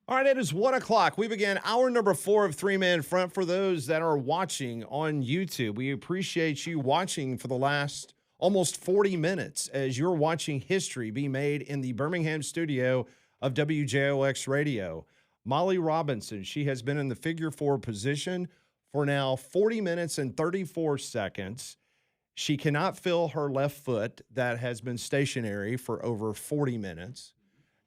All right, it is 1 o'clock. We began hour number 4 of Three Man Front. For those that are watching on YouTube, we appreciate you watching for the last almost 40 minutes as you're watching history be made in the Birmingham studio of WJOX Radio. Molly Robinson, she has been in the figure 4 position for now 40 minutes and 34 seconds. She cannot feel her left foot that has been stationary for over 40 minutes.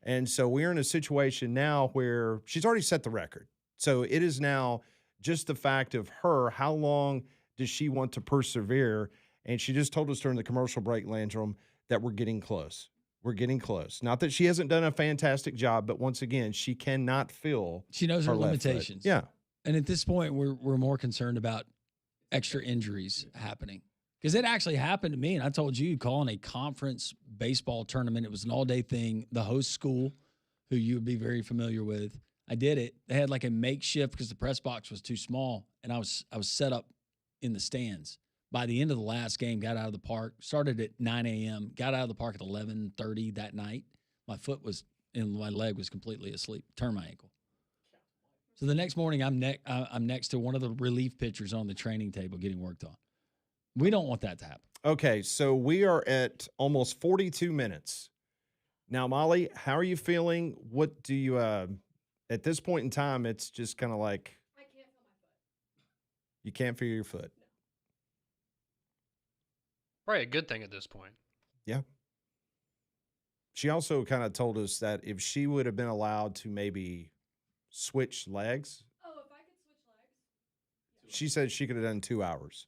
And so we're in a situation now where she's already set the record. So it is now just the fact of her, how long does she want to persevere? And she just told us during the commercial break, Landrum, that we're getting close. We're getting close. Not that she hasn't done a fantastic job, but once again, she cannot feel. She knows her limitations. Yeah. And at this point, we're more concerned about extra injuries happening. Because it actually happened to me, and I told you, calling a conference baseball tournament. It was an all-day thing. The host school, who you would be very familiar with, I did it. They had like a makeshift because the press box was too small, and I was set up in the stands. By the end of the last game, got out of the park, started at 9 a.m., got out of the park at 11:30 that night. My foot was, and my leg was completely asleep, turned my ankle. So the next morning, I'm next to one of the relief pitchers on the training table getting worked on. We don't want that to happen. Okay, so we are at almost 42 minutes. Now, Molly, how are you feeling? What do you, at this point in time, it's just kind of like. I can't feel my foot. You can't feel your foot. No. Probably a good thing at this point. Yeah. She also kind of told us that if she would have been allowed to maybe switch legs. Oh, if I could switch legs. She said she could have done 2 hours.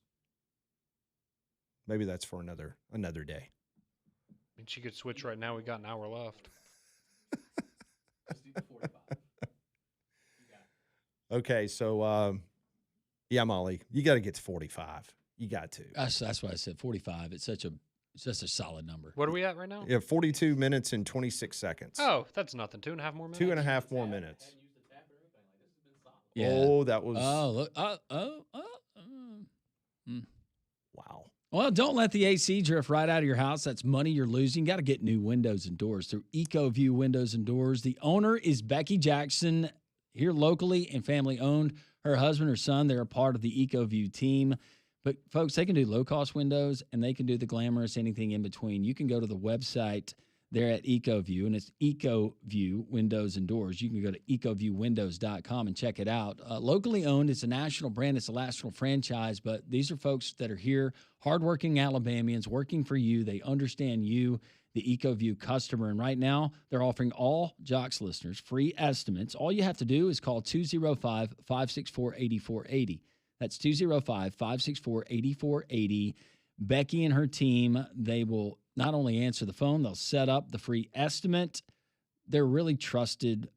Maybe that's for another day. I mean, she could switch right now. We got an hour left. Let's do the 45. Okay, so yeah, Molly, you got to get to 45. You got to. That's why I said 45. It's just a solid number. What are we at right now? Yeah, 42 minutes and 26 seconds. Oh, that's nothing. 2.5 more minutes. 2.5 more minutes. Yeah. Oh, that was. Oh, look. Wow. Well, don't let the AC drift right out of your house. That's money you're losing. Got to get new windows and doors through EcoView Windows and Doors. The owner is Becky Jackson, here locally and family owned. Her husband, her son, they're a part of the EcoView team. But, folks, they can do low-cost windows, and they can do the glamorous anything in between. You can go to the website there at EcoView, and it's EcoView Windows and Doors. You can go to ecoviewwindows.com and check it out. Locally owned, it's a national brand, it's a national franchise, but these are folks that are here, hardworking Alabamians, working for you. They understand you, the EcoView customer, and right now they're offering all Jocks listeners free estimates. All you have to do is call 205-564-8480. That's 205-564-8480. Becky and her team, they will not only answer the phone, they'll set up the free estimate. They're really trusted,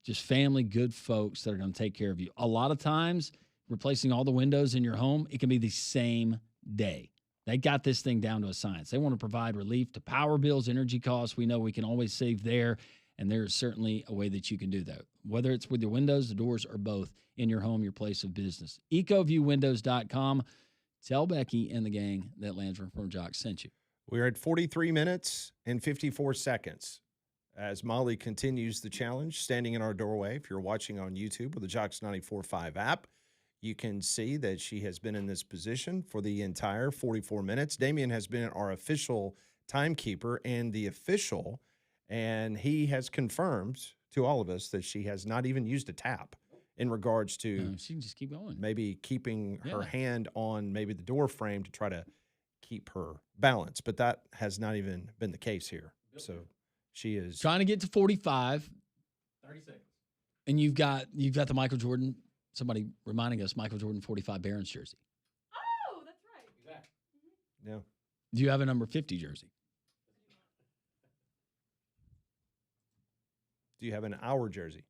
just family, good folks that are going to take care of you. A lot of times, replacing all the windows in your home, it can be the same day. They got this thing down to a science. They want to provide relief to power bills, energy costs. We know we can always save there, and there is certainly a way that you can do that, whether it's with your windows, the doors, or both in your home, your place of business. EcoViewWindows.com. Tell Becky and the gang that Landrum from Jocks sent you. We're at 43 minutes and 54 seconds as Molly continues the challenge, standing in our doorway. If you're watching on YouTube or the Jocks 94.5 app, you can see that she has been in this position for the entire 44 minutes. Damian has been our official timekeeper and the official, and he has confirmed to all of us that she has not even used a tap in regards to she can just keep going. Maybe keeping her hand on maybe the door frame to try to keep her balance, but that has not even been the case here. So she is trying to get to 45. 30 seconds. And you've got the Michael Jordan, somebody reminding us, Michael Jordan 45 Barons jersey. Oh, that's right. Exactly. Yeah. Do you have a number 50 jersey? Do you have an hour jersey?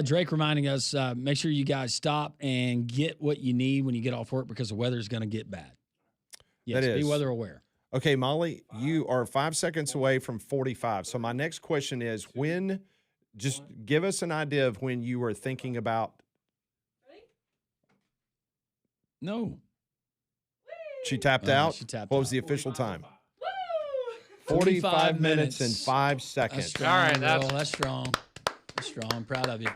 Drake reminding us, make sure you guys stop and get what you need when you get off work because the weather is going to get bad. Yes, That is. be weather aware. Okay, Molly, you are 5 seconds away from 45. So my next question is just give us an idea of when you were thinking about No. She tapped Oh, out. she tapped What was out. the official time? Woo! 45 minutes and minutes. 5 That's seconds. strong, All right, girl. that's- That's strong. That's strong. Proud of you.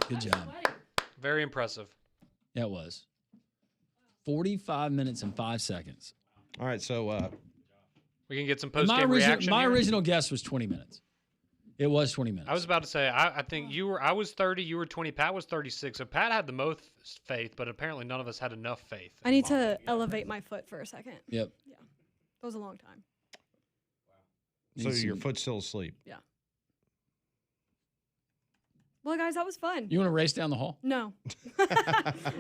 Good job. Sweaty. Very impressive. Yeah, it was. 45 minutes and 5 seconds. All right, so We can get some And post game reaction. my here. original guess was 20 minutes. It was 20 minutes. I was about to say, I think I was 30, you were 20, Pat was 36. So Pat had the most faith, but apparently none of us had enough faith. I need to elevate my foot for a second. Yep. That was a long time. so Need your some- foot's still asleep. Well, guys, that was fun. You want to race down the hall? No.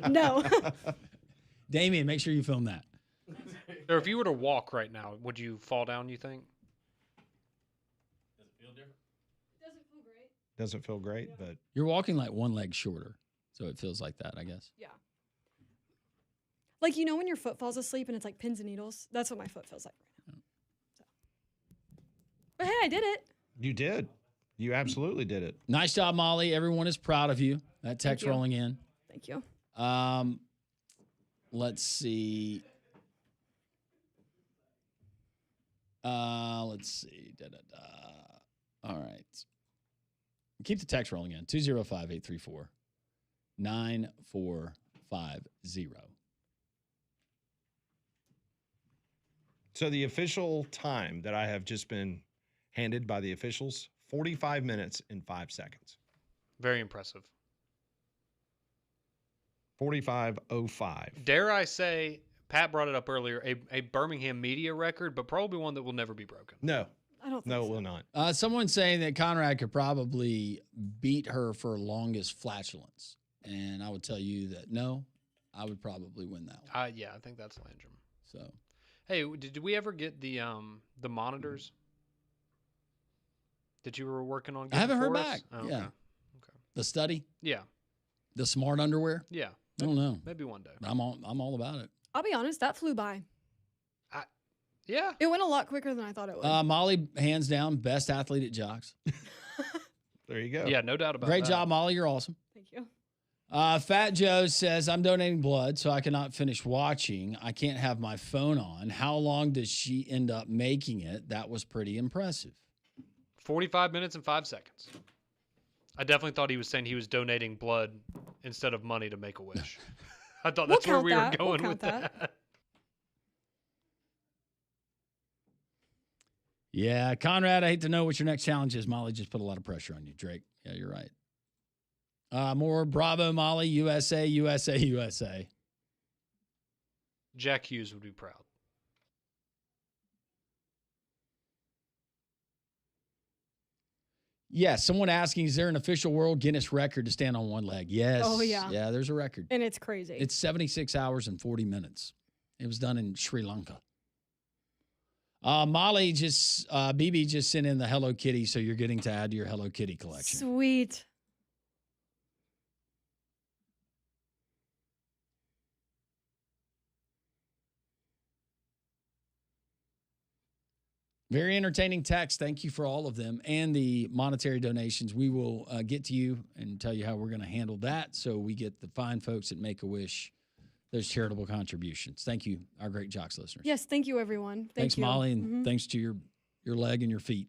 No. Damien, make sure you film that. Or if you were to walk right now, would you fall down, you think? Does it feel different? Doesn't feel great. Doesn't feel great, but You're walking like one leg shorter, so it feels like that, I guess. Yeah. Like, when your foot falls asleep and it's like pins and needles? That's what my foot feels like right now. So. But hey, I did it. you did. You absolutely did it. Nice job, Molly. Everyone is proud of you. That text you. rolling in. Thank you. Let's see. Let's see. All right. Keep the text rolling in. 205-834-9450. So the official time that I have just been handed by the officials, 45 minutes and 5 seconds. Very impressive. 45:05. Dare I say, Pat brought it up earlier, a Birmingham media record, but probably one that will never be broken. No, I don't think no, it so. will not. Someone's saying that Conrad could probably beat her for longest flatulence. And I would tell you that no, I would probably win that one. Yeah, I think that's Landrum. So Hey, did we ever get the monitors that you were working on? I haven't getting heard for us? back. Oh, Yeah. Okay. the study, Yeah. the smart underwear. Yeah. I don't know. Maybe one day. But I'm all about it. I'll be honest, that flew by. Yeah. It went a lot quicker than I thought it would. Molly, hands down, best athlete at Jocks. There you go. Yeah, no doubt about Great that. job, Molly. You're awesome. Thank you. Fat Joe says, I'm donating blood, so I cannot finish watching. I can't have my phone on. How long does she end up making it? That was pretty impressive. 45 minutes and 5 seconds. I definitely thought he was saying he was donating blood instead of money to make a wish. I thought We'll that's where count we were that. We'll going count with that. Yeah, Conrad, I hate to know what your next challenge is. Molly just put a lot of pressure on you, Drake. Yeah, you're right. More Bravo, Molly, USA, USA, USA. Jack Hughes would be proud. Yes, someone asking, is there an official world Guinness record to stand on one leg? Yes. Oh, yeah. Yeah, there's a record. And it's crazy. It's 76 hours and 40 minutes. It was done in Sri Lanka. Molly BB just sent in the Hello Kitty, so you're getting to add to your Hello Kitty collection. Sweet. Very entertaining text. Thank you for all of them and the monetary donations. We will get to you and tell you how we're going to handle that so we get the fine folks at Make-A-Wish those charitable contributions. Thank you, our great Jocks listeners. Yes, thank you, everyone. Thanks, you. Molly, and thanks to your leg and your feet.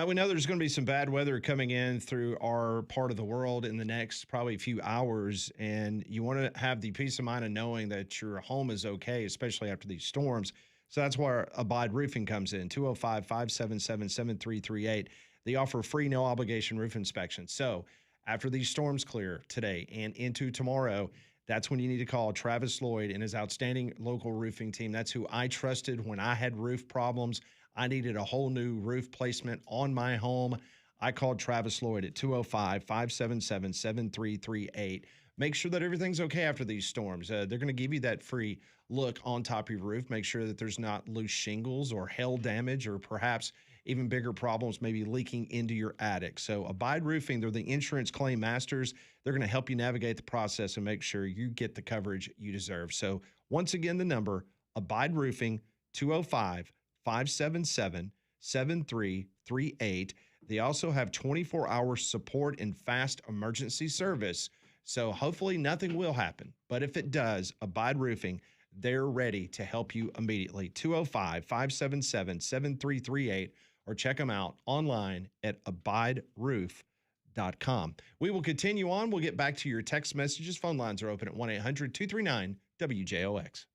We know there's going to be some bad weather coming in through our part of the world in the next probably few hours, and you want to have the peace of mind of knowing that your home is okay, especially after these storms. So that's where Abide Roofing comes in, 205-577-7338. They offer free, no-obligation roof inspection. So after these storms clear today and into tomorrow, that's when you need to call Travis Lloyd and his outstanding local roofing team. That's who I trusted when I had roof problems. I needed a whole new roof placement on my home. I called Travis Lloyd at 205-577-7338. Make sure that everything's okay after these storms. They're going to give you that free look on top of your roof. Make sure that there's not loose shingles or hail damage or perhaps even bigger problems, maybe leaking into your attic. So Abide Roofing, they're the insurance claim masters. They're going to help you navigate the process and make sure you get the coverage you deserve. So once again, the number, Abide Roofing, 205-577-7338. They also have 24-hour support and fast emergency service. So hopefully nothing will happen. But if it does, Abide Roofing, they're ready to help you immediately. 205-577-7338 or check them out online at abideroof.com. We will continue on. We'll get back to your text messages. Phone lines are open at 1-800-239-WJOX.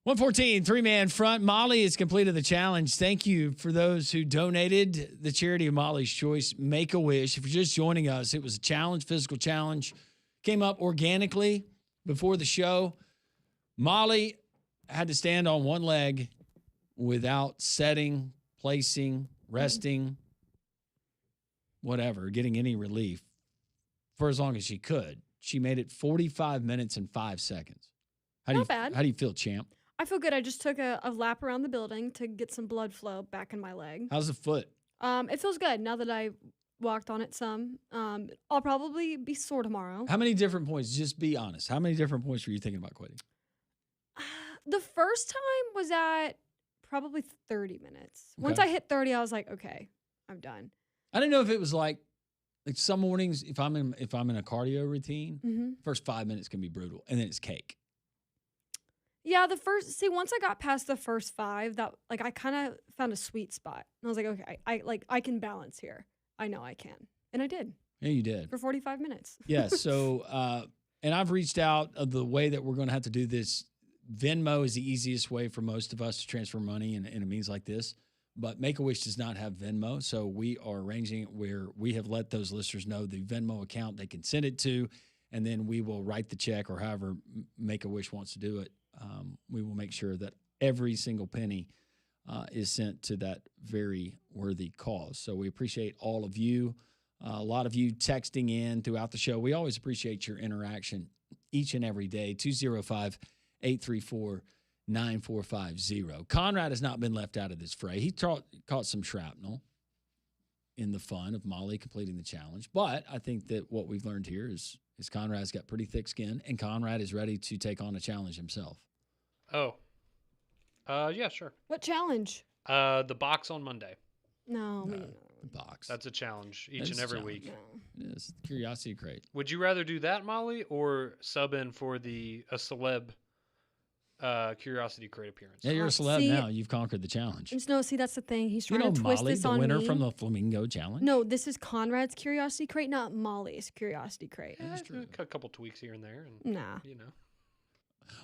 One 3-man front. Molly has completed the challenge. Thank you for those who donated. The charity of Molly's choice, Make-A-Wish. If you're just joining us, it was a challenge, physical challenge. Came up organically before the show. Molly had to stand on one leg without setting, placing, resting, whatever, getting any relief for as long as she could. She made it 45 minutes and 5 seconds. Not bad. How do you feel, champ? I feel good. I just took a lap around the building to get some blood flow back in my leg. How's the foot? It feels good now that I walked on it some. I'll probably be sore tomorrow. How many different points? Just be honest. How many different points were you thinking about quitting? The first time was at probably 30 minutes. Once Okay. I hit 30, I was like, okay, I'm done. I didn't know if it was like some mornings if I'm in a cardio routine, Mm-hmm. first 5 minutes can be brutal, and then it's cake. Yeah, once I got past the first 5, that like I kind of found a sweet spot. And I was like, okay, I can balance here. I know I can. And I did Yeah, you did. for 45 minutes. Yeah. So, and I've reached out the way that we're going to have to do this. Venmo is the easiest way for most of us to transfer money in a means like this. But Make-A-Wish does not have Venmo. So we are arranging it where we have let those listeners know the Venmo account they can send it to, and then we will write the check or however Make-A-Wish wants to do it. We will make sure that every single penny is sent to that very worthy cause. So we appreciate all of you. A lot of you texting in throughout the show. We always appreciate your interaction each and every day. 205-834-9450. Conrad has not been left out of this fray. He caught some shrapnel in the fun of Molly completing the challenge. But I think that what we've learned here is Conrad's got pretty thick skin, and Conrad is ready to take on a challenge himself. Oh. Yeah, sure. What challenge? The box on Monday. No, we No. didn't know. Box. That's a challenge That each is and a every challenge. week. No. It is. Curiosity crate. Would you rather do that, Molly, or sub in for a celeb curiosity crate appearance? Yeah, you're a celeb See- now. You've conquered the challenge. Just no, see, that's the thing. He's You trying know to twist Molly, this the on winner me. from the Flamingo Challenge? No, this is Conrad's curiosity crate, not Molly's curiosity crate. That's true. A couple tweaks here and there, and Nah. you know.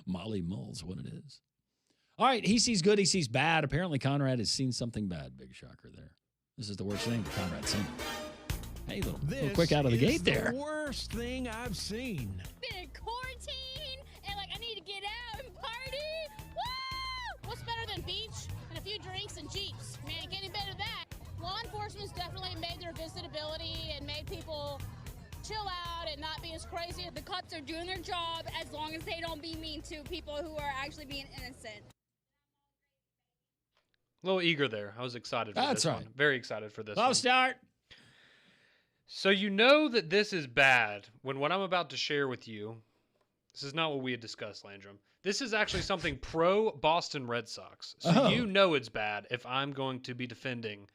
Molly Mulls, what it is. All right, he sees good, he sees bad. Apparently, Conrad has seen something bad. Big shocker there. This is the worst thing that Conrad's seen. Hey, little quick out of the gate there. Worst thing I've seen. Been in quarantine and like I need to get out and party. Woo! What's better than beach and a few drinks and Jeeps? Man, it can't get better than that. Law enforcement's definitely made their visitability and made people chill out and not be as crazy. The cops are doing their job as long as they don't be mean to people who are actually being innocent. A little eager there. I was excited for That's this right. one. Very excited for this I'll one. start. So you know that this is bad when what I'm about to share with you, this is not what we had discussed, Landrum. This is actually something pro Boston Red Sox. So Oh. you know it's bad if I'm going to be defending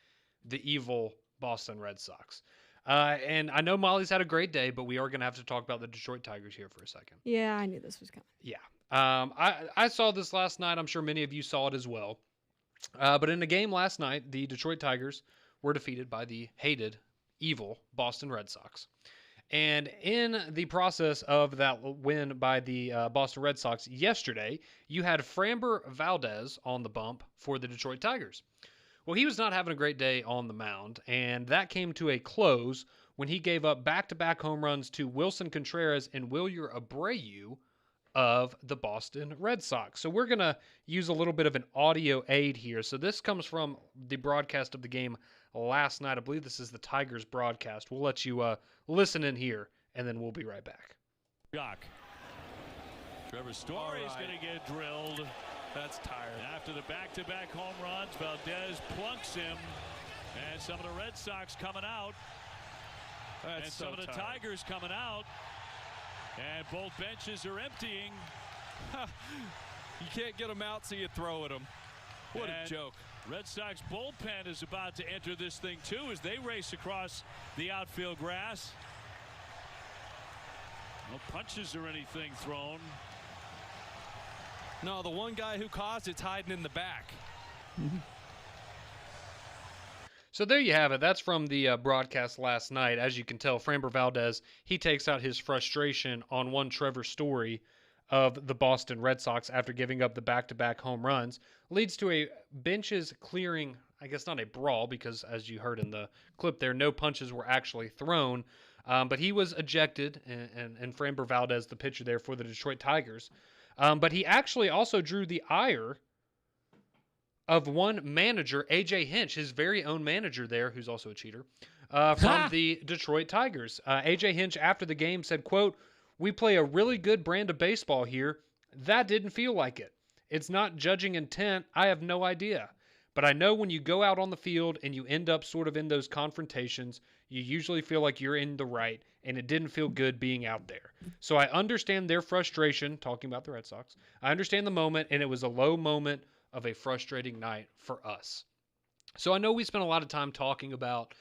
the evil Boston Red Sox. And I know Molly's had a great day, but we are going to have to talk about the Detroit Tigers here for a second. Yeah, I knew this was coming. Yeah. I saw this last night. I'm sure many of you saw it as well. But in a game last night, the Detroit Tigers were defeated by the hated, evil Boston Red Sox. And in the process of that win by the Boston Red Sox yesterday, you had Framber Valdez on the bump for the Detroit Tigers. Well, he was not having a great day on the mound, and that came to a close when he gave up back-to-back home runs to Wilson Contreras and Wilyer Abreu of the Boston Red Sox. So we're going to use a little bit of an audio aid here. So this comes from the broadcast of the game last night. I believe this is the Tigers broadcast. We'll let you listen in here, and then we'll be right back. Jock. Trevor Story's going to get drilled. That's tired. After the back-to-back home runs, Valdez plunks him. And some of the Red Sox coming out. And some of the Tigers coming out. And both benches are emptying. You can't get them out, so you throw at them. What a joke. Red Sox bullpen is about to enter this thing, too, as they race across the outfield grass. No punches or anything thrown. No, the one guy who caused it's hiding in the back. So there you have it. That's from the broadcast last night. As you can tell, Framber Valdez, he takes out his frustration on one Trevor Story of the Boston Red Sox after giving up the back-to-back home runs. Leads to a benches clearing, I guess not a brawl, because as you heard in the clip there, no punches were actually thrown. But he was ejected, and Framber Valdez, the pitcher there for the Detroit Tigers. But he actually also drew the ire of one manager, A.J. Hinch, his very own manager there, who's also a cheater, from the Detroit Tigers. A.J. Hinch, after the game, said, quote, "We play a really good brand of baseball here. That didn't feel like it. It's not judging intent. I have no idea. But I know when you go out on the field and you end up sort of in those confrontations, you usually feel like you're in the right, and it didn't feel good being out there. So I understand their frustration," talking about the Red Sox. "I understand the moment, and it was a low moment of a frustrating night for us. So I know we spent a lot of time talking about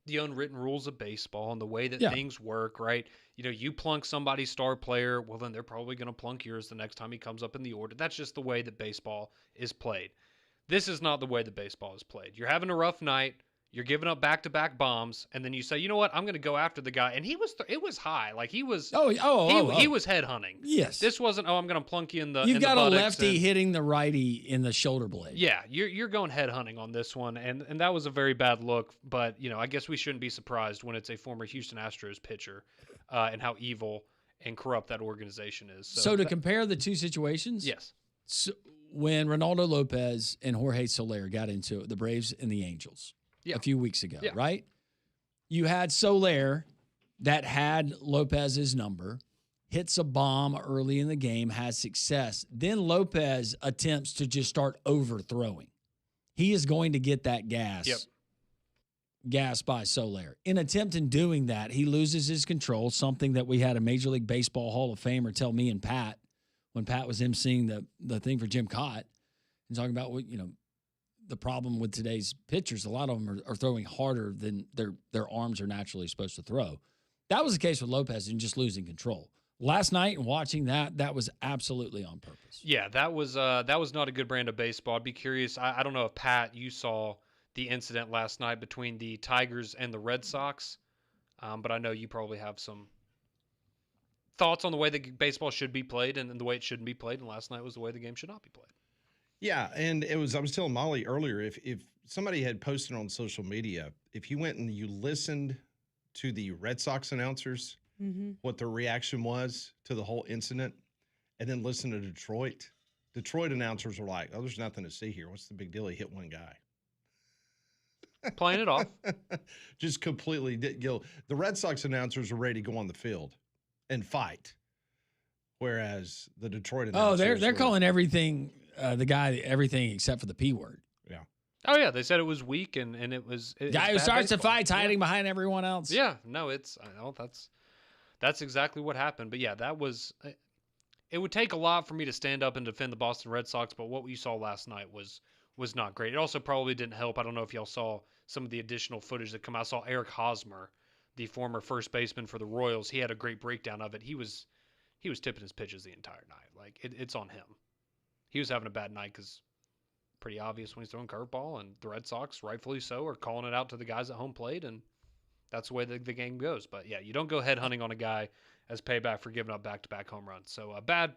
the unwritten rules of baseball and the way that things work, right? You know, you plunk somebody's star player, well, then they're probably going to plunk yours the next time he comes up in the order. That's just the way that baseball is played. This is not the way that baseball is played. You're having a rough night. You're giving up back-to-back bombs, and then you say, you know what, I'm going to go after the guy. And it was high. Like, he was he was head hunting. Yes. This wasn't, I'm going to plunk you in the You've got a buttocks lefty hitting the righty in the shoulder blade. Yeah, you're going head hunting on this one, and that was a very bad look. But, you know, I guess we shouldn't be surprised when it's a former Houston Astros pitcher and how evil and corrupt that organization is. So to compare the two situations? Yes. So when Ronaldo Lopez and Jorge Soler got into it, the Braves and the Angels a few weeks ago, right? You had Soler that had Lopez's number, hits a bomb early in the game, has success. Then Lopez attempts to just start overthrowing. He is going to get that gas by Soler. In attempting doing that, he loses his control, something that we had a Major League Baseball Hall of Famer tell me and Pat when Pat was emceeing the thing for Jim Cott and talking about what, you know, the problem with today's pitchers, a lot of them are throwing harder than their arms are naturally supposed to throw. That was the case with Lopez and just losing control. Last night and watching that was absolutely on purpose. Yeah, that was not a good brand of baseball. I'd be curious. I don't know if, Pat, you saw the incident last night between the Tigers and the Red Sox, but I know you probably have some thoughts on the way that baseball should be played and the way it shouldn't be played, and last night was the way the game should not be played. Yeah, and I was telling Molly earlier, if somebody had posted on social media, if you went and you listened to the Red Sox announcers, what their reaction was to the whole incident, and then listen to Detroit announcers were like, oh, there's nothing to see here. What's the big deal? He hit one guy. Playing it off. Just completely. The Red Sox announcers were ready to go on the field and fight, whereas the Detroit announcers they're calling everything the guy everything except for the P word. Yeah. Oh yeah, they said it was weak and it was guy who starts the fights hiding behind everyone else. Yeah, no, that's exactly what happened. But yeah, that was. It would take a lot for me to stand up and defend the Boston Red Sox, but what we saw last night was not great. It also probably didn't help. I don't know if y'all saw some of the additional footage that come out. I saw Eric Hosmer, the former first baseman for the Royals. He had a great breakdown of it. He was tipping his pitches the entire night. Like it's on him. He was having a bad night because pretty obvious when he's throwing curveball, and the Red Sox, rightfully so, are calling it out to the guys at home plate, and that's the way the game goes. But yeah, you don't go head hunting on a guy as payback for giving up back-to-back home runs. So a bad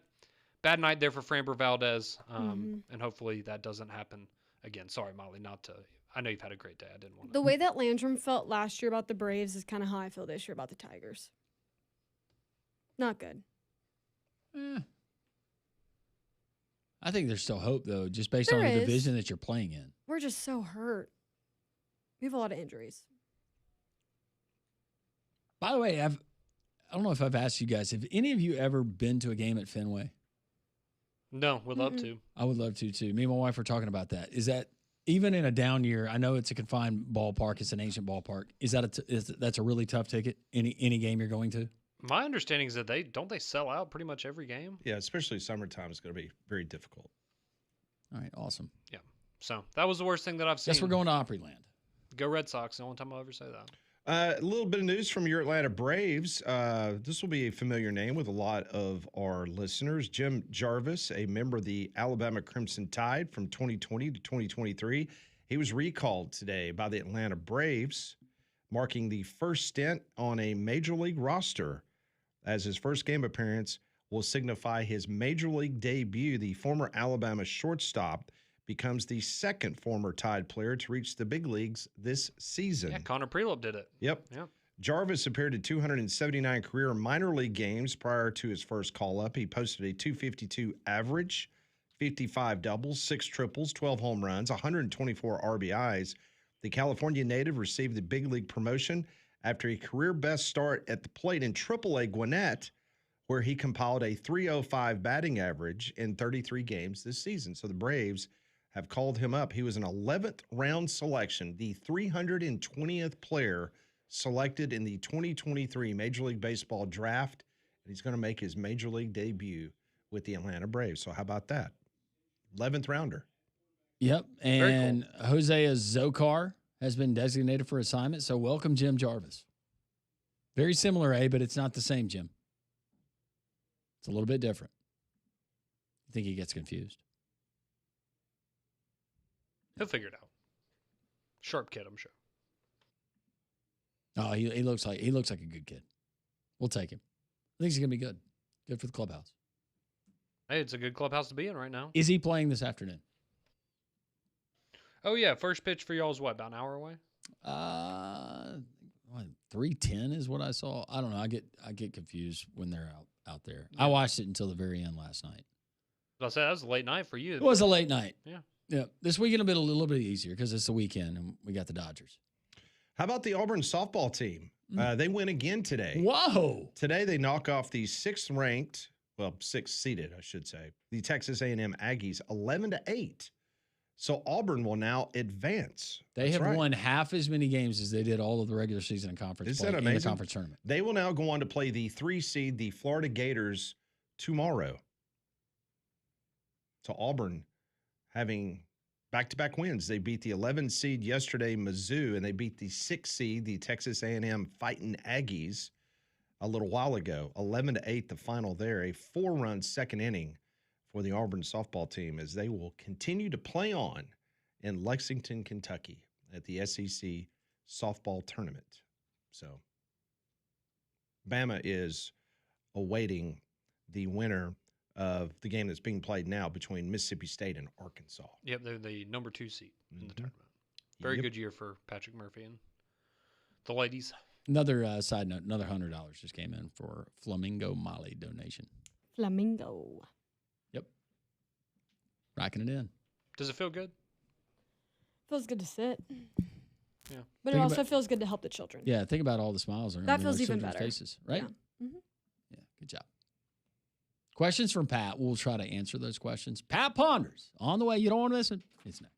night there for Framber Valdez, and hopefully that doesn't happen again. Sorry, Molly, I know you've had a great day. I didn't want to. The way that Landrum felt last year about the Braves is kind of how I feel this year about the Tigers. Not good. I think there's still hope, though, just based on the division that you're playing in. We're just so hurt. We have a lot of injuries. By the way, I don't know if I've asked you guys, have any of you ever been to a game at Fenway? No, would love to. I would love to, too. Me and my wife were talking about that. Is that, even in a down year, I know it's a confined ballpark, it's an ancient ballpark. Is that that's a really tough ticket, any game you're going to? My understanding is that they sell out pretty much every game. Yeah, especially summertime is going to be very difficult. All right, awesome. Yeah. So that was the worst thing that I've seen. Guess we're going to Opryland. Go Red Sox. The only time I'll ever say that. A little bit of news from your Atlanta Braves. This will be a familiar name with a lot of our listeners. Jim Jarvis, a member of the Alabama Crimson Tide from 2020 to 2023. He was recalled today by the Atlanta Braves, marking the first stint on a major league roster. As his first game appearance will signify his major league debut, the former Alabama shortstop becomes the second former Tide player to reach the big leagues this season. Yeah, Connor Prelup did it. Yep. Jarvis appeared in 279 career minor league games prior to his first call-up. He posted a .252 average, 55 doubles, 6 triples, 12 home runs, 124 RBIs. The California native received the big league promotion after a career-best start at the plate in AAA Gwinnett, where he compiled a .305 batting average in 33 games this season. So the Braves have called him up. He was an 11th round selection, the 320th player selected in the 2023 Major League Baseball draft, and he's going to make his Major League debut with the Atlanta Braves. So how about that? 11th rounder. Yep. Very And Hosea Zokar has been designated for assignment. So welcome, Jim Jarvis. Very similar, but it's not the same, Jim. It's a little bit different. I think he gets confused. He'll figure it out. Sharp kid, I'm sure. Oh, he looks like a good kid. We'll take him. I think he's gonna be good. Good for the clubhouse. Hey, it's a good clubhouse to be in right now. Is he playing this afternoon? Oh yeah, first pitch for y'all is what, about an hour away? 3:10 is what I saw. I don't know. I get confused when they're out there. I watched it until the very end last night. I said that was a late night for you. It was a late night. Yeah. Yeah. This weekend will be a little bit easier because it's the weekend and we got the Dodgers. How about the Auburn softball team? They win again today. Whoa. Today they knock off the sixth seeded, I should say, the Texas A&M Aggies 11-8. So Auburn will now advance. They have won half as many games as they did all of the regular season and conference Isn't play that in the amazing? conference tournament. They will now go on to play the 3 seed, the Florida Gators, tomorrow. So Auburn having back-to-back wins. They beat the 11 seed yesterday, Mizzou, and they beat the 6 seed, the Texas A&M Fighting Aggies, a little while ago. 11-8 the final there. A 4-run second inning for the Auburn softball team as they will continue to play on in Lexington, Kentucky at the SEC softball tournament. So Bama is awaiting the winner of the game that's being played now between Mississippi State and Arkansas. Yep, they're the number 2 seed in the tournament. Very good year for Patrick Murphy and the ladies. Another side note, another $100 just came in for Flamingo Molly donation. Flamingo. Yep. Rocking it in. Does it feel good? Feels good to sit. Yeah. But Think it also about- feels good to help the children. Yeah, think about all the smiles around That feels those even children's better. faces, right? Yeah. Mhm. Yeah, good job. Questions from Pat. We'll try to answer those questions. Pat Ponders on the way. You don't want to miss it. It's next.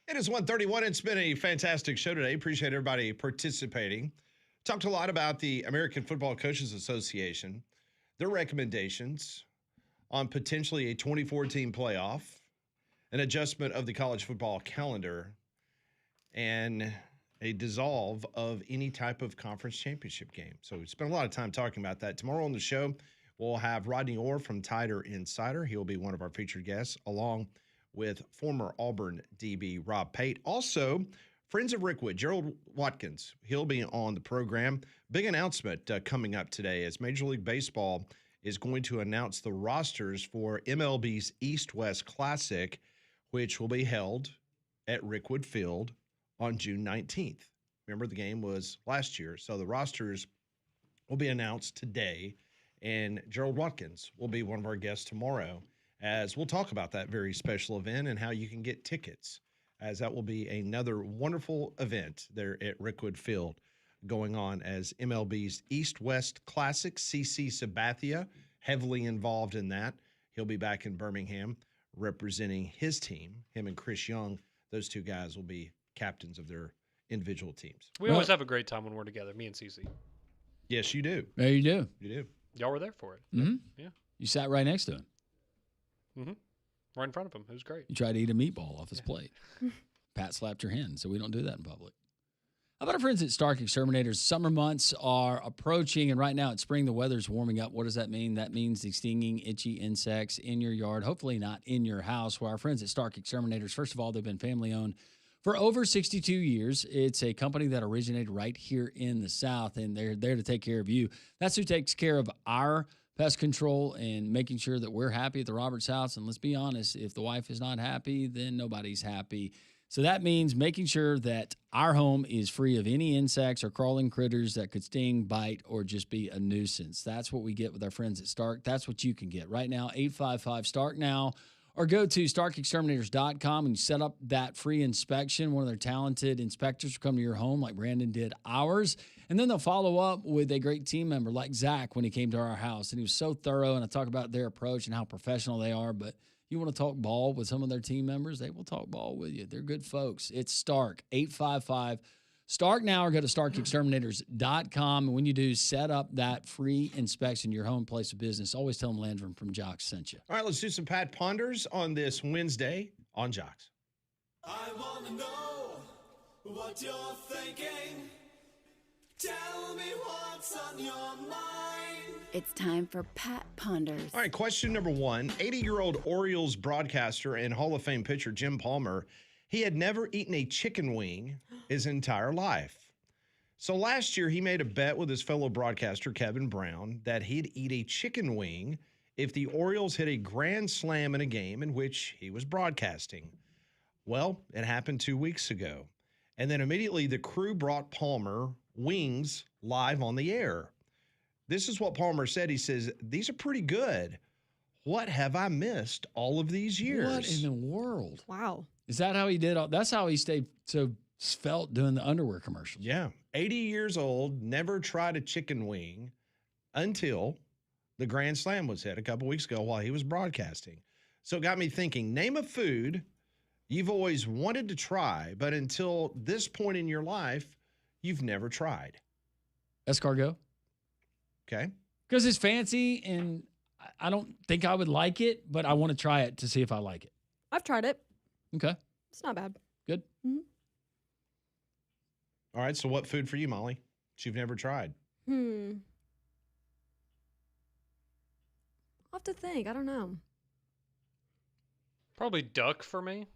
It is 1:31. It's been a fantastic show today. Appreciate everybody participating. Talked a lot about the American Football Coaches Association, their recommendations on potentially a 2014 playoff, an adjustment of the college football calendar, and a dissolve of any type of conference championship game. So we spent a lot of time talking about that. Tomorrow on the show, we'll have Rodney Orr from Tider Insider. He'll be one of our featured guests, along with former Auburn DB Rob Pate. Also, Friends of Rickwood, Gerald Watkins, he'll be on the program. Big announcement coming up today as Major League Baseball is going to announce the rosters for MLB's East-West Classic, which will be held at Rickwood Field on June 19th. Remember, the game was last year, so the rosters will be announced today, and Gerald Watkins will be one of our guests tomorrow, as we'll talk about that very special event and how you can get tickets, as that will be another wonderful event there at Rickwood Field going on as MLB's East-West Classic. CC Sabathia, heavily involved in that. He'll be back in Birmingham representing his team. Him and Chris Young, those two guys will be captains of their individual teams. We always have a great time when we're together, me and Cece. Yes, you do. There you do. You do. Y'all were there for it. Mm-hmm. Yeah. You sat right next to him. Mm-hmm. Right in front of him. It was great. You tried to eat a meatball off his plate. Pat slapped your hand, so we don't do that in public. How about our friends at Stark Exterminators? Summer months are approaching, and right now it's spring. The weather's warming up. What does that mean? That means the stinging, itchy insects in your yard, hopefully not in your house. Where our friends at Stark Exterminators, first of all, they've been family-owned for over 62 years. It's a company that originated right here in the South, and they're there to take care of you. That's who takes care of our pest control and making sure that we're happy at the Roberts house. And let's be honest, if the wife is not happy, then nobody's happy. So that means making sure that our home is free of any insects or crawling critters that could sting, bite, or just be a nuisance. That's what we get with our friends at Stark. That's what you can get right now. 855-STARK now. Or go to starkexterminators.com and set up that free inspection. One of their talented inspectors will come to your home like Brandon did ours. And then they'll follow up with a great team member like Zach when he came to our house. And he was so thorough, and I talk about their approach and how professional they are. But you want to talk ball with some of their team members, they will talk ball with you. They're good folks. It's Stark, 855-STARK now, or go to starkexterminators.com. And when you do, set up that free inspection, your home place of business. Always tell them Landrum from Jocks sent you. All right, let's do some Pat Ponders on this Wednesday on Jocks. I want to know what you're thinking. Tell me what's on your mind. It's time for Pat Ponders. All right, question number one. 80-year-old Orioles broadcaster and Hall of Fame pitcher Jim Palmer, he had never eaten a chicken wing his entire life. So last year, he made a bet with his fellow broadcaster, Kevin Brown, that he'd eat a chicken wing if the Orioles hit a grand slam in a game in which he was broadcasting. Well, it happened 2 weeks ago. And then immediately the crew brought Palmer wings live on the air. This is what Palmer said. He says, "These are pretty good. What have I missed all of these years?" What in the world? Wow. Is that how he did? That's how he stayed so svelte doing the underwear commercials. Yeah. 80 years old, never tried a chicken wing until the Grand Slam was hit a couple weeks ago while he was broadcasting. So it got me thinking, name a food you've always wanted to try, but until this point in your life, you've never tried. Escargot. Okay. Because it's fancy, and I don't think I would like it, but I want to try it to see if I like it. I've tried it. Okay. It's not bad. Good. Mm-hmm. All right. So what food for you, Molly, that you've never tried? I'll have to think. I don't know. Probably duck for me.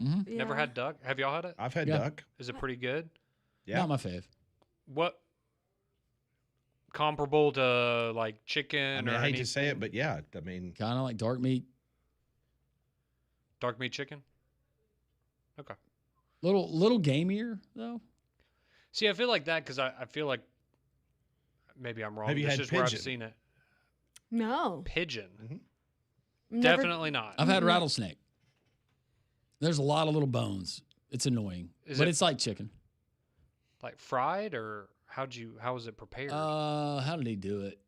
Mm-hmm. Never had duck. Have y'all had it? I've had Yeah. duck. Is it pretty good? Yeah. Not my fave. What comparable to like chicken? I mean, or I hate to say anything? it, but yeah, I mean, Kind of like dark meat. Dark meat chicken. Okay. Little gamier, though. See, I feel like that because I feel like maybe I'm wrong. Have you This had is where I've pigeon? seen it. No. Pigeon. Never- Definitely not. I've had rattlesnake. There's a lot of little bones. It's annoying, but it's like chicken. Like fried, or how was it prepared? How did he do it?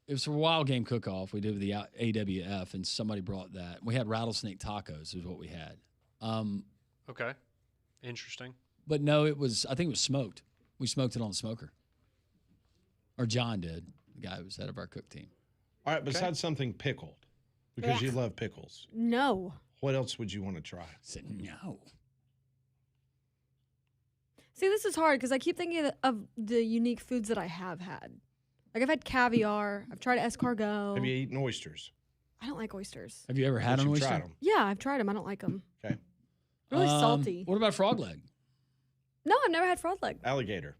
It was for a wild game cook-off we did with the AWF, and somebody brought that. We had rattlesnake tacos is what we had. Okay. Interesting. But no, I think it was smoked. We smoked it on the smoker. Or John did, the guy who was head of our cook team. All right, besides something pickled, because you love pickles, No. what else would you want to try? I said no. See, this is hard because I keep thinking of the unique foods that I have had. Like I've had caviar. I've tried escargot. Have you eaten oysters? I don't like oysters. Have you ever had But an you've oyster? tried 'em. Yeah, I've tried them. I don't like them. Okay. Really salty. What about frog leg? No, I've never had frog leg. Alligator.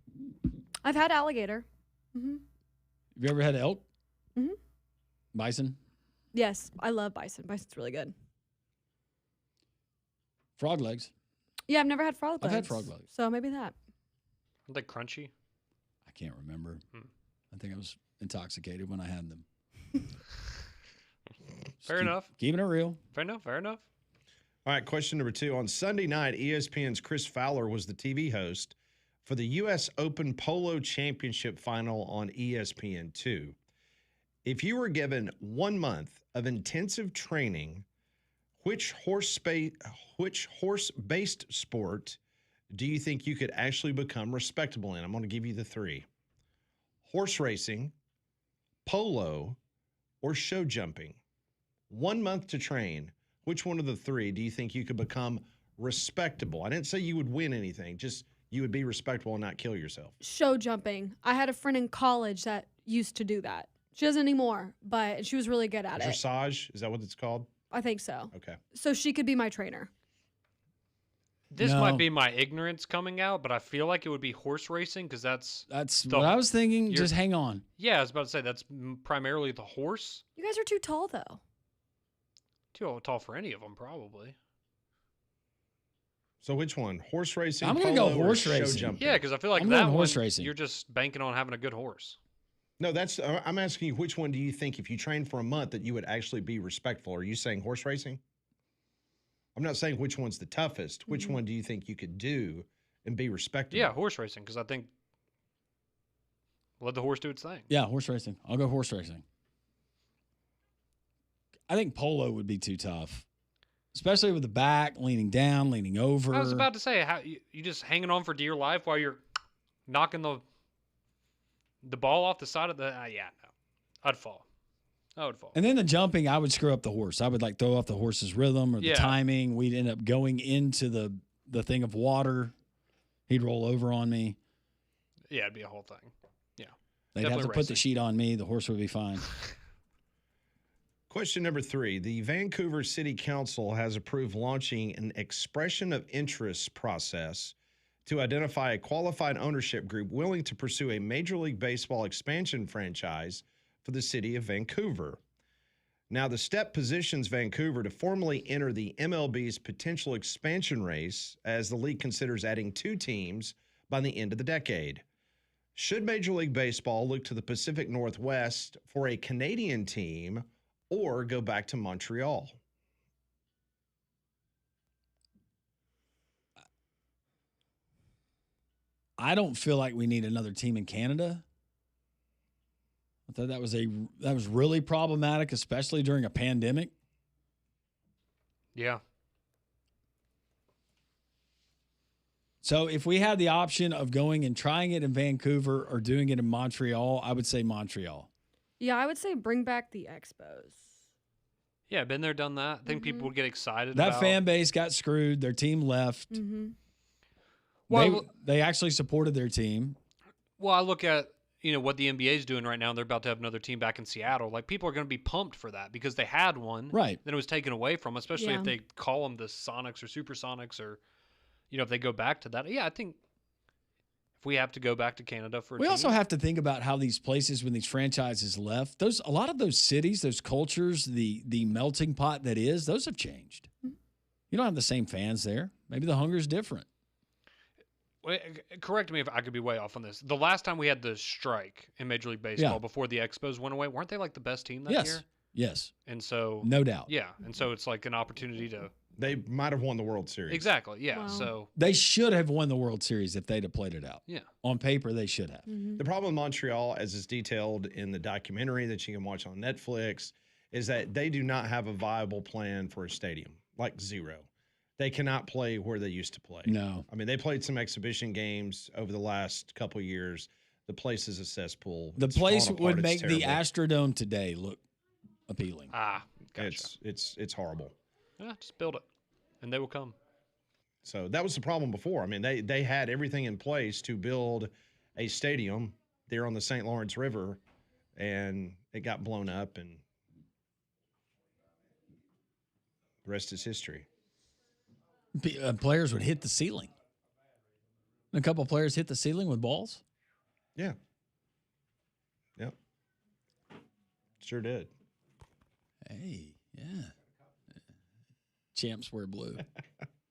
I've had alligator. Have you ever had elk? Mhm. Bison? Yes, I love bison. Bison's really good. Frog legs? Yeah, I've never had frog legs. I've had frog legs. So maybe that. Aren't they crunchy? I can't remember. Hmm. I think I was intoxicated when I had them. Fair enough. Keeping it real. Fair enough. Fair enough. All right, question number 2. On Sunday night, ESPN's Chris Fowler was the TV host for the U.S. Open Polo Championship final on ESPN2. If you were given 1 month of intensive training, which horse-based sport do you think you could actually become respectable in? I'm going to give you the 3. Horse racing, polo, or show jumping. 1 month to train. Which one of the 3 do you think you could become respectable? I didn't say you would win anything, just you would be respectable and not kill yourself. Show jumping. I had a friend in college that used to do that. She doesn't anymore, but she was really good at it. Dressage, is that what it's called? I think so. Okay. So she could be my trainer. This No. might be my ignorance coming out, but I feel like it would be horse racing because that's what I was thinking. you're- Just hang on. Yeah, I was about to say that's primarily the horse. You guys are too tall, though. Too tall for any of them, probably. So which one? Horse racing, I'm gonna go polo, or horse show racing. jumping? Yeah, because I feel like I'm that going horse one, racing. you're just banking on having a good horse. No, I'm asking you, which one do you think, if you trained for a month, that you would actually be respectful? Are you saying horse racing? I'm not saying which one's the toughest. Which one do you think you could do and be respectable? Yeah, horse racing because I think let the horse do its thing. Yeah, horse racing. I'll go horse racing. I think polo would be too tough, especially with the back, leaning down, leaning over. I was about to say, how you just hanging on for dear life while you're knocking the ball off the side of the. Yeah, no, I'd fall. I would fall. And then the jumping, I would screw up the horse. I would like throw off the horse's rhythm or the Yeah. timing. We'd end up going into the thing of water. He'd roll over on me. Yeah, it'd be a whole thing. Yeah, They'd have to definitely put the racing. sheet on me. The horse would be fine. Question number 3. The Vancouver City Council has approved launching an expression of interest process to identify a qualified ownership group willing to pursue a Major League Baseball expansion franchise for the city of Vancouver. Now, the step positions Vancouver to formally enter the MLB's potential expansion race as the league considers adding 2 teams by the end of the decade. Should Major League Baseball look to the Pacific Northwest for a Canadian team or go back to Montreal? I don't feel like we need another team in Canada. I thought that was really problematic, especially during a pandemic. Yeah. So if we had the option of going and trying it in Vancouver or doing it in Montreal, I would say Montreal. Yeah, I would say bring back the Expos. Yeah, been there, done that. I think people would get excited. That about fan base got screwed. Their team left. Mm-hmm. Well, they actually supported their team. Well, I look at what the NBA is doing right now. They're about to have another team back in Seattle. Like people are going to be pumped for that because they had one, Right. Then it was taken away from, them, especially Yeah. if they call them the Sonics or Supersonics, or if they go back to that. Yeah, I think if we have to go back to Canada for, We also have to think about how these places, when these franchises left, a lot of those cities, those cultures, the melting pot that is, those have changed. You don't have the same fans there. Maybe the hunger is different. Correct me if I could be way off on this. The last time we had the strike in Major League Baseball before the Expos went away, weren't they like the best team that year? Yes. And so, No doubt. yeah, and so it's like an opportunity to They might have won the World Series. exactly, yeah. Wow. So They should have won the World Series if they'd have played it out. yeah, On paper, they should have. Mm-hmm. The problem with Montreal, as is detailed in the documentary that you can watch on Netflix, is that they do not have a viable plan for a stadium, like zero. They cannot play where they used to play. No. I mean, they played some exhibition games over the last couple of years. The place is a cesspool. The It's place falling would apart. make It's the terrible. Astrodome today look appealing. Ah, gotcha. It's horrible. Yeah, just build it, and they will come. So that was the problem before. I mean, they had everything in place to build a stadium there on the St. Lawrence River, and it got blown up, and the rest is history. Players would hit the ceiling. A couple of players hit the ceiling with balls. Yeah. Yep. Sure did. Hey, yeah. Champs wear blue.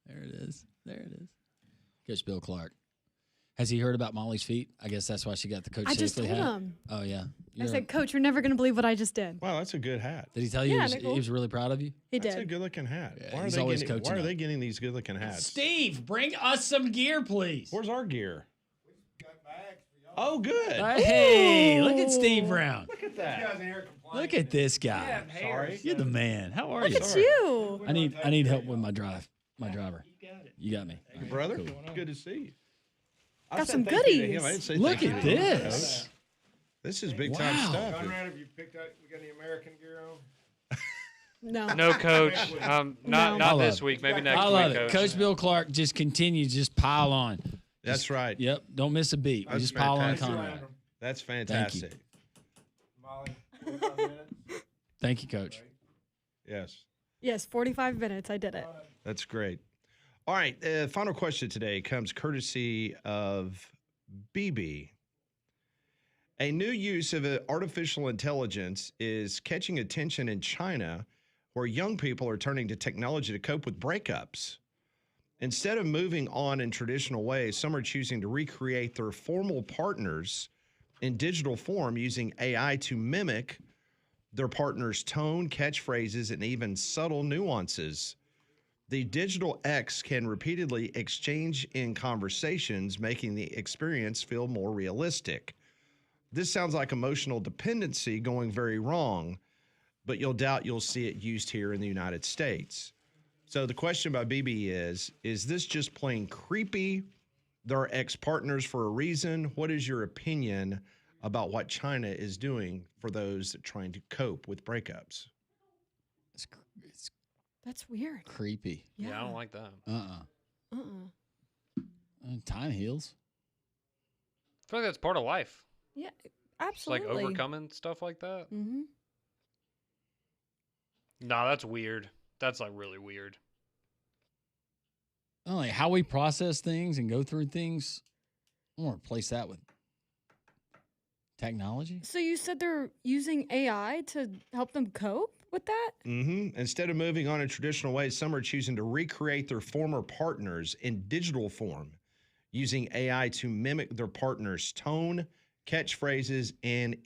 There it is. There it is. Coach Bill Clark. Has he heard about Molly's feet? I guess that's why she got the Coach I just Safely told hat. him. Oh, yeah. I said, Coach, you're never going to believe what I just did. Wow, that's a good hat. Did he tell you Yeah, he Nicole. was really proud of you? He That's a did. good-looking hat. Yeah, why are he's they always getting, coaching why are up. they getting these good-looking hats? Steve, bring us some gear, please. Where's our gear? Oh, good. Hey, look at Steve Brown. Look at that. Look at this guy. Sorry. You're the man. How are Look you? at you. I need help with my driver. You got me. Your brother? Good to see you. I Got said some thank you to goodies. him. I didn't say Look thank at you to you, this. Coach. This is big-time Wow. stuff. Conrad, have you picked out? You got any American gear on? No. No, Coach. Not I this love week. Maybe next I love week, it. Coach. Coach Bill Clark just continues, just pile on. That's right. Yep, don't miss a beat. We That's just pile on fantastic. Conrad. That's Thank you. fantastic. Molly, 45 minutes. Thank you, Coach. Yes. Yes, 45 minutes. I did it. That's great. All right. Final question today comes courtesy of BB. A new use of artificial intelligence is catching attention in China, where young people are turning to technology to cope with breakups. Instead of moving on in traditional ways, some are choosing to recreate their formal partners in digital form using AI to mimic their partner's tone, catchphrases, and even subtle nuances. The digital X can repeatedly exchange in conversations, making the experience feel more realistic. This sounds like emotional dependency going very wrong, but you'll doubt you'll see it used here in the United States. So the question by BB is this just plain creepy? They're ex-partners for a reason. What is your opinion about what China is doing for those that are trying to cope with breakups? It's That's weird. creepy. Yeah, I don't like that. Time heals. I feel like that's part of life. Yeah, Just absolutely. like overcoming stuff like that. Mm-hmm. Nah, that's weird. That's like really weird. I don't know, like how we process things and go through things. I want to replace that with technology. So you said they're using AI to help them cope with that? Mm-hmm. Instead of moving on in traditional ways, some are choosing to recreate their former partners in digital form, using AI to mimic their partner's tone, catchphrases, and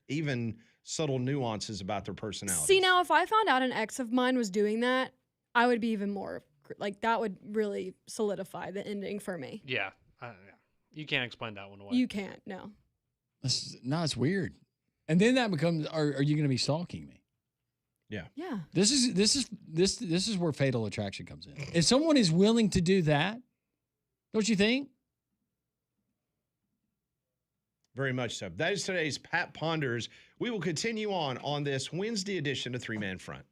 even subtle nuances about their personality. See, now if I found out an ex of mine was doing that, I would be even more like that would really solidify the ending for me. Yeah. Yeah. You can't explain that one away. You can't, no. It's weird. And then that becomes, are you going to be stalking me? Yeah. Yeah. This is where fatal attraction comes in. If someone is willing to do that, don't you think? Very much so. That is today's Pat Ponders. We will continue on this Wednesday edition of Three Man Front.